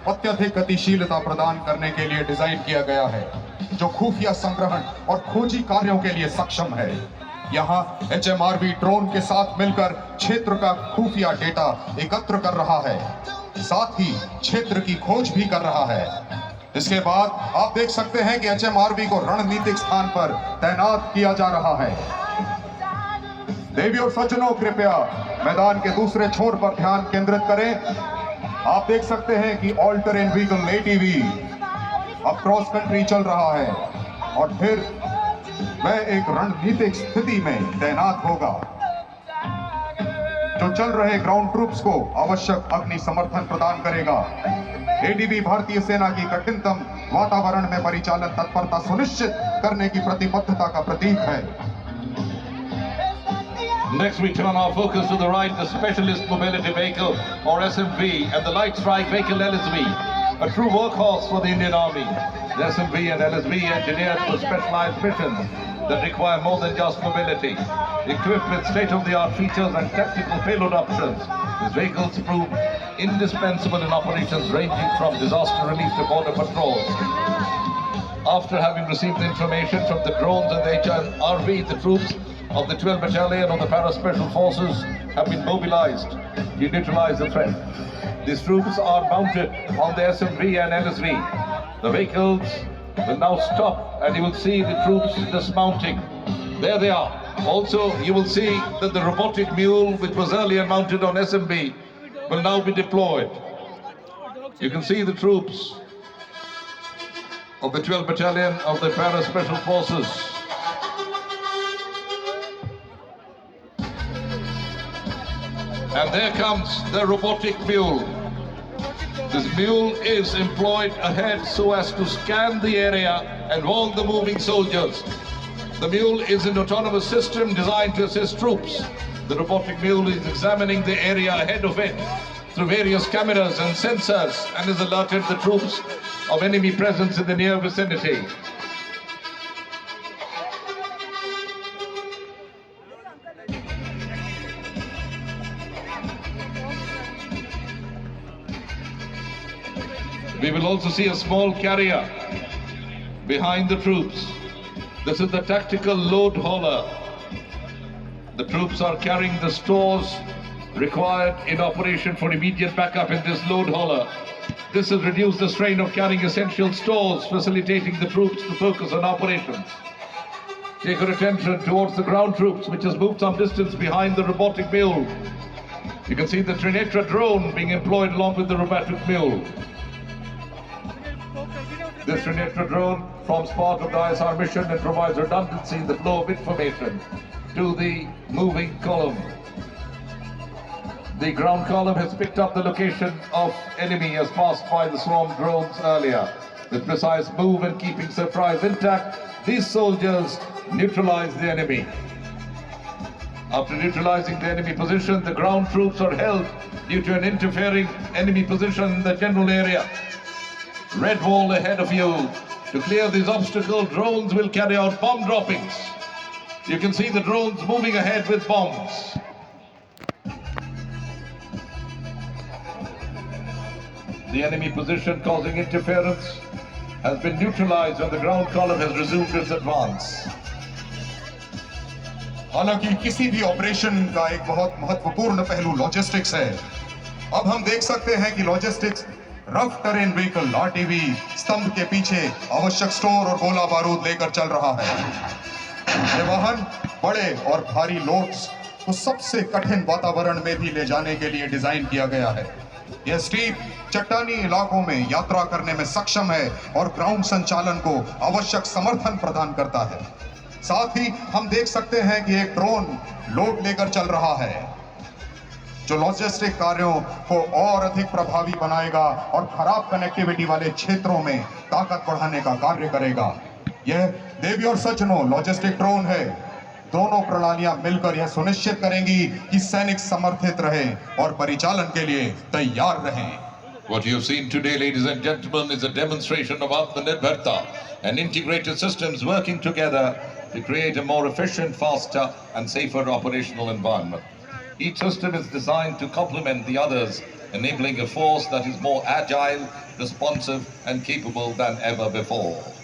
अत्यधिक गतिशीलता प्रदान करने के लिए डिजाइन किया गया है, जो खुफिया संग्रहण और खोजी कार्यों के लिए सक्षम है। यहाँ HMRV ड्रोन के साथ मिलकर क्षेत्र का खुफिया डेटा एकत्र कर रहा है, साथ ही क्षेत्र की खोज भी कर रहा है। इसके बाद आप देख सकते हैं कि HMRV को रणनीतिक स्थान पर तैनात किया जा रहा है। देवी और सज्जनों, कृपया मैदान के दूसरे छोर पर ध्यान केंद्रित करें। आप देख सकते हैं कि ऑल टेरेन व्हीकल ATV अब क्रॉस कंट्री चल रहा है और फिर वह एक रणनीतिक स्थिति में तैनात होगा, जो चल रहे ग्राउंड ट्रूप्स को आवश्यक अग्नि समर्थन प्रदान करेगा। ATV भारतीय सेना की कठिनतम वातावरण में परिचालन तत्परता सुनिश्चित करने की प्रतिबद्धता का प्रतीक है। Next, we turn our focus to the right, the Specialist Mobility Vehicle, or SMV, and the Light Strike Vehicle LSV, a true workhorse for the Indian Army. The SMV and LSV are engineered for specialized missions that require more than just mobility. Equipped with state-of-the-art features and tactical payload options, these vehicles prove indispensable in operations ranging from disaster relief to border patrols. After having received information from the drones and the HMRV, the troops of the 12th Battalion of the Para-Special Forces have been mobilized to neutralize the threat. These troops are mounted on the SMV and LSV. The vehicles will now stop and you will see the troops dismounting. There they are. Also, you will see that the robotic mule, which was earlier mounted on SMV, will now be deployed. You can see the troops of the 12th Battalion of the Para-Special Forces. And there comes the robotic mule. This mule is employed ahead so as to scan the area and warn the moving soldiers. The mule is an autonomous system designed to assist troops. The robotic mule is examining the area ahead of it through various cameras and sensors and has alerted the troops of enemy presence in the near vicinity. We will also see a small carrier behind the troops. This is the tactical load hauler. The troops are carrying the stores required in operation for immediate backup in this load hauler. This has reduced the strain of carrying essential stores, facilitating the troops to focus on operations. Take your attention towards the ground troops, which has moved some distance behind the robotic mule. You can see the Trinetra drone being employed along with the robotic mule. This Trinetra drone forms part of the ISR mission and provides redundancy in the flow of information to the moving column. The ground column has picked up the location of enemy as passed by the swarm drones earlier. With precise move and keeping surprise intact, these soldiers neutralize the enemy. After neutralizing the enemy position, the ground troops are held due to an interfering enemy position in the general area. Red wall ahead of you. To clear these obstacles, drones will carry out bomb droppings. You can see the drones moving ahead with bombs. The enemy position causing interference has been neutralized and the ground column has resumed its advance. हालांकि किसी भी operation का एक बहुत महत्वपूर्ण पहलू logistics है। अब हम देख सकते हैं कि logistics rough terrain vehicle RTV स्तंभ के पीछे आवश्यक स्टोर और गोला बारूद लेकर चल रहा है। ये वाहन बड़े और भारी लोड्स को सबसे कठिन वातावरण में भी ले जाने के लिए डिजाइन किया गया है। यह स्टीप चट्टानी इलाकों में यात्रा करने में सक्षम है और ग्राउंड संचालन को आवश्यक समर्थन प्रदान करता है। साथ ही हम देख सकते हैं कि एक ड्रोन लोड लेकर चल रहा है, जो लॉजिस्टिक कार्यों को और अधिक प्रभावी बनाएगा और खराब कनेक्टिविटी वाले क्षेत्रों में ताकत बढ़ाने का कार्य करेगा। यह देवी और सज्जनों लॉजिस्टिक ड्रोन है। दोनों प्रणालियां मिलकर यह सुनिश्चित करेंगी कि सैनिक समर्थित रहे और परिचालन के लिए तैयार रहें। What you have seen today, ladies and gentlemen, is a demonstration of Atmanirbharta and integrated systems working together to create a more efficient, faster and safer operational environment. Each system is designed to complement the others enabling a force that is more agile, responsive and capable than ever before.